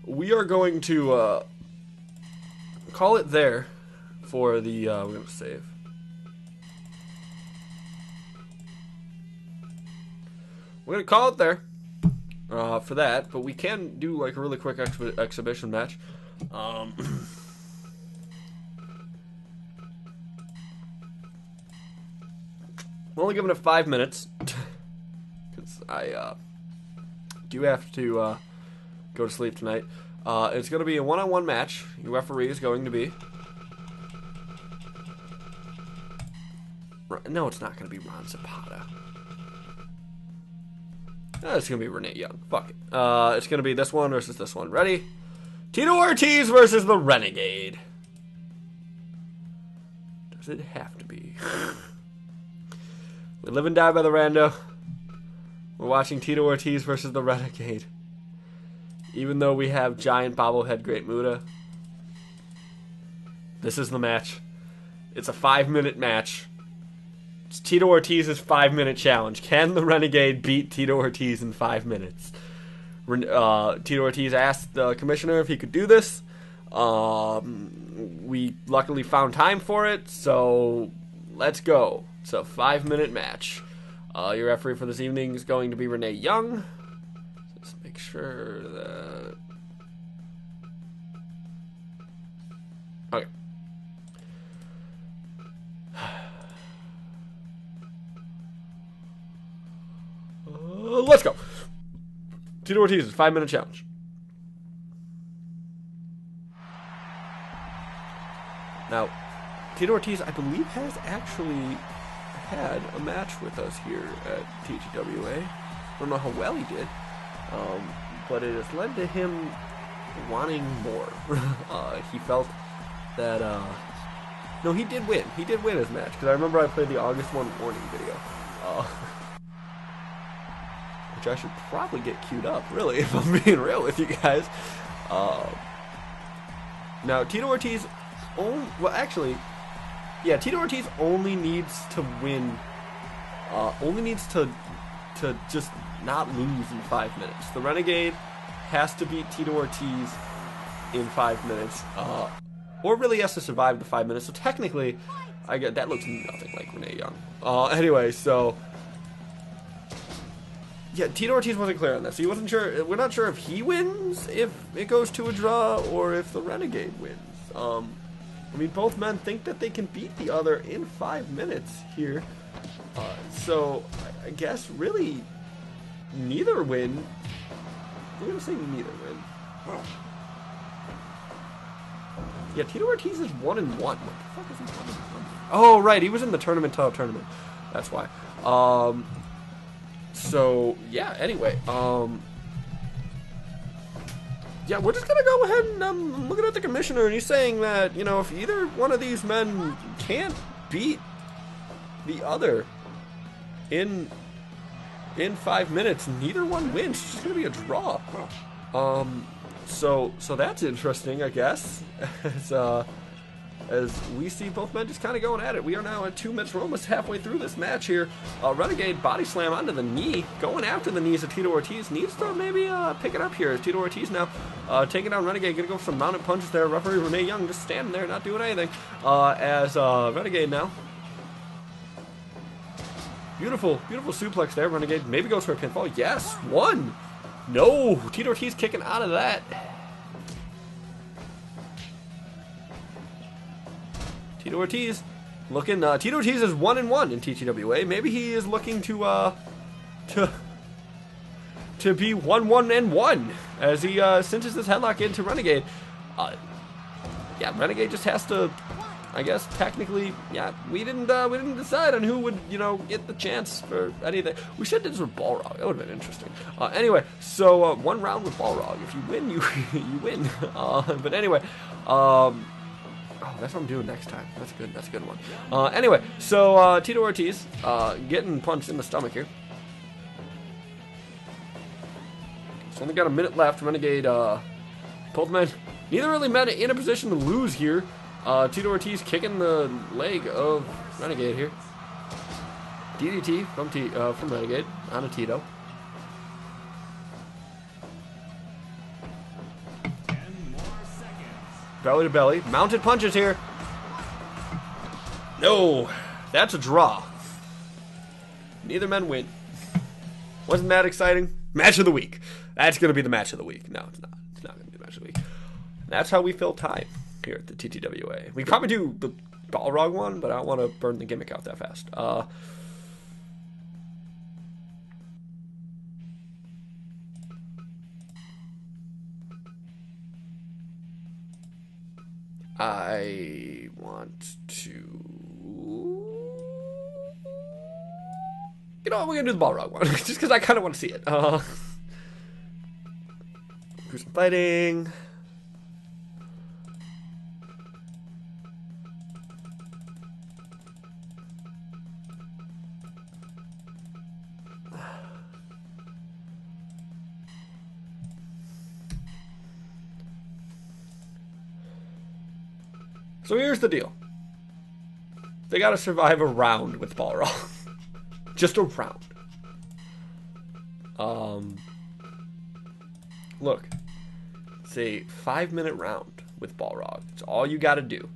[SPEAKER 1] we are going to call it there for the... we're going to save. We're going to call it there for that. But we can do like a really quick exhibition match. We're only giving it 5 minutes. I do have to go to sleep tonight. It's going to be a one-on-one match. Your referee is going to be... No, it's not going to be Ron Zapata. It's going to be Renee Young. Fuck it. It's going to be this one versus this one. Ready? Tito Ortiz versus the Renegade. Does it have to be? We live and die by the rando. We're watching Tito Ortiz versus the Renegade. Even though we have giant bobblehead Great Muta. This is the match. It's a 5-minute match. It's Tito Ortiz's 5-minute challenge. Can the Renegade beat Tito Ortiz in 5 minutes? Tito Ortiz asked the commissioner if he could do this. We luckily found time for it, so let's go. It's a 5-minute match. Your referee for this evening is going to be Renee Young. Let's make sure that... Okay. Let's go. Tito Ortiz's 5-minute challenge. Now, Tito Ortiz, I believe, has actually had a match with us here at TTWA. I don't know how well he did, but it has led to him wanting more. He felt that, no, he did win. He did win his match, because I remember I played the August 1 warning video, which I should probably get queued up, really, if I'm being real with you guys. Now, Tito Ortiz, Tito Ortiz only needs to win, only needs to just not lose in 5 minutes. The Renegade has to beat Tito Ortiz in 5 minutes, or really has to survive the 5 minutes. So technically, that looks nothing like Renee Young. Anyway, so yeah, Tito Ortiz wasn't clear on this. He wasn't sure. We're not sure if he wins, if it goes to a draw, or if the Renegade wins. I mean, both men think that they can beat the other in 5 minutes here. So, I guess, really, neither win. I'm going to say neither win. Yeah, Tito Ortiz is 1-1. What the fuck is he 1-1? Oh, right, he was in the tournament. That's why. So, yeah, anyway. Yeah, we're just going to go ahead and I'm looking at the commissioner, and he's saying that, you know, if either one of these men can't beat the other in 5 minutes, neither one wins. It's just going to be a draw. So that's interesting, I guess, as we see both men just kind of going at it. We are now at 2 minutes. We're almost halfway through this match here. Renegade body slam onto the knee, going after the knees of Tito Ortiz. Needs to maybe pick it up here. Tito Ortiz now taking down Renegade. Going to go for some mounted punches there. Referee Renee Young just standing there, not doing anything. As Renegade now. Beautiful suplex there. Renegade maybe goes for a pinfall. Yes, one. No, Tito Ortiz kicking out of that. Tito Ortiz looking. Tito Ortiz is 1-1 in TTWA. Maybe he is looking to be 1-1-1 as he cinches this headlock into Renegade. Yeah, Renegade just has to. I guess technically, yeah, we didn't decide on who would, you know, get the chance for anything. We should have did this with Balrog. That would have been interesting. Anyway, so 1 round with Balrog. If you win, you you win. But anyway, oh, that's what I'm doing next time. That's good. That's a good one. Anyway, so Tito Ortiz getting punched in the stomach here. It's only got a minute left. Renegade, both men, neither really men in a position to lose here. Tito Ortiz kicking the leg of Renegade here. DDT from Renegade on a Tito. Belly to belly. Mounted punches here. No, that's a draw. Neither men win. Wasn't that exciting? Match of the week. That's going to be the match of the week. No, it's not. It's not going to be the match of the week. That's how we fill time here at the TTWA. We probably do the Balrog one, but I don't want to burn the gimmick out that fast. I want to... You know what, we're going to do the Balrog one, just because I kind of want to see it. Gruesome fighting... So here's the deal. They gotta survive a round with Balrog. Just a round. Look. It's a 5-minute round with Balrog. It's all you gotta do.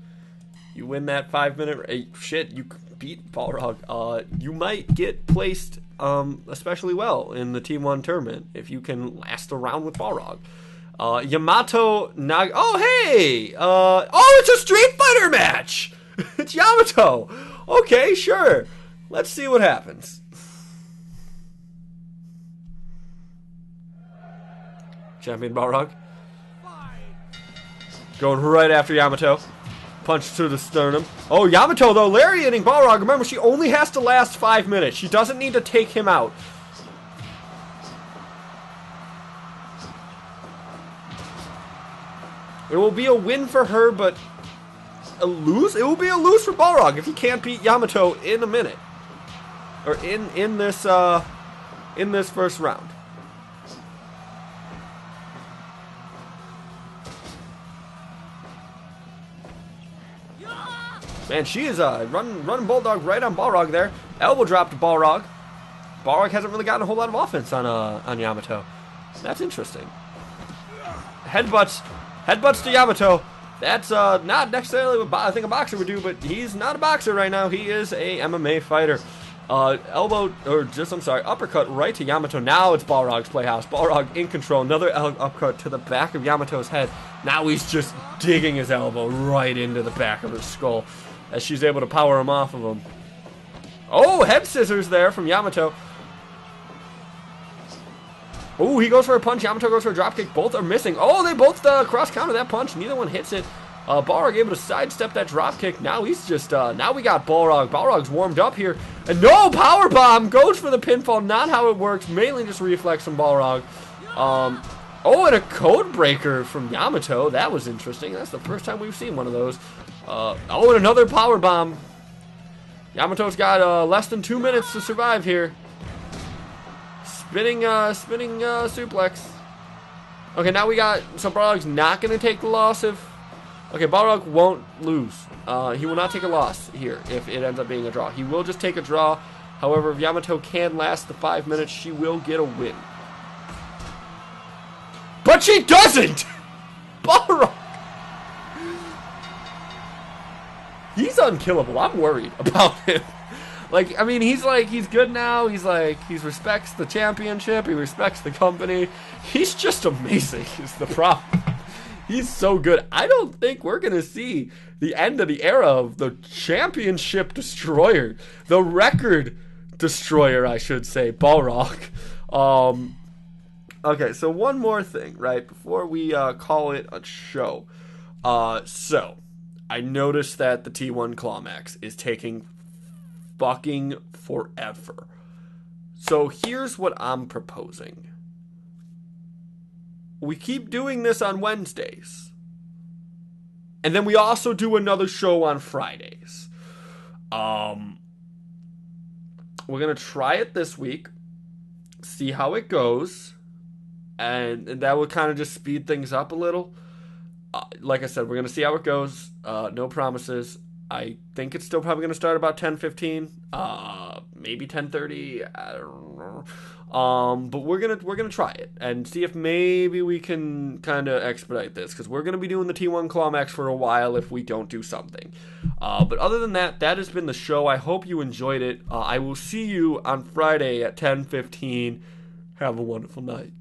[SPEAKER 1] You win that 5-minute... shit, you beat Balrog. You might get placed especially well in the Team 1 tournament if you can last a round with Balrog. Yamato Nag... Oh, hey! Oh, it's a Street Fighter match! It's Yamato! Okay, sure. Let's see what happens. Champion Balrog. Going right after Yamato. Punch to the sternum. Oh, Yamato, though, lariating Balrog. Remember, she only has to last 5 minutes. She doesn't need to take him out. It will be a win for her, but a lose? It will be a lose for Balrog if he can't beat Yamato in a minute. Or in this first round. Man, she is running Bulldog right on Balrog there. Elbow drop to Balrog. Balrog hasn't really gotten a whole lot of offense on Yamato. That's interesting. Headbutts to Yamato. That's not necessarily what I think a boxer would do, but he's not a boxer right now. He is a MMA fighter. Uppercut right to Yamato. Now it's Balrog's playhouse. Balrog in control. Another uppercut to the back of Yamato's head. Now he's just digging his elbow right into the back of his skull as she's able to power him off of him. Oh, head scissors there from Yamato. Oh, he goes for a punch. Yamato goes for a dropkick. Both are missing. Oh, they both cross-counter that punch. Neither one hits it. Balrog able to sidestep that dropkick. Now he's just, now we got Balrog. Balrog's warmed up here. And no, powerbomb goes for the pinfall. Not how it works. Mainly just reflex from Balrog. Oh, and a code breaker from Yamato. That was interesting. That's the first time we've seen one of those. Oh, and another powerbomb. Yamato's got less than 2 minutes to survive here. Spinning suplex. Okay, now we got... So Balrog's not going to take the loss if... Okay, Balrog won't lose. He will not take a loss here if it ends up being a draw. He will just take a draw. However, if Yamato can last the 5 minutes, she will get a win. But she doesn't! Balrog! He's unkillable. I'm worried about him. Like, I mean, he's good now. He respects the championship. He respects the company. He's just amazing is the problem. He's so good. I don't think we're going to see the end of the era of the championship destroyer. The record destroyer, I should say. Balrog. Okay, so one more thing, right? Before we call it a show. So, I noticed that the T1 Clawmax is taking fucking forever. So here's what I'm proposing. We keep doing this on Wednesdays. And then we also do another show on Fridays. We're going to try it this week. See how it goes. And that will kind of just speed things up a little. Like I said, we're going to see how it goes. No promises. I think it's still probably going to start about 10:15, maybe 10:30. I don't know. But we're gonna try it and see if maybe we can kind of expedite this, because we're gonna be doing the T1 Clawmax for a while if we don't do something. But other than that, that has been the show. I hope you enjoyed it. I will see you on Friday at 10:15. Have a wonderful night.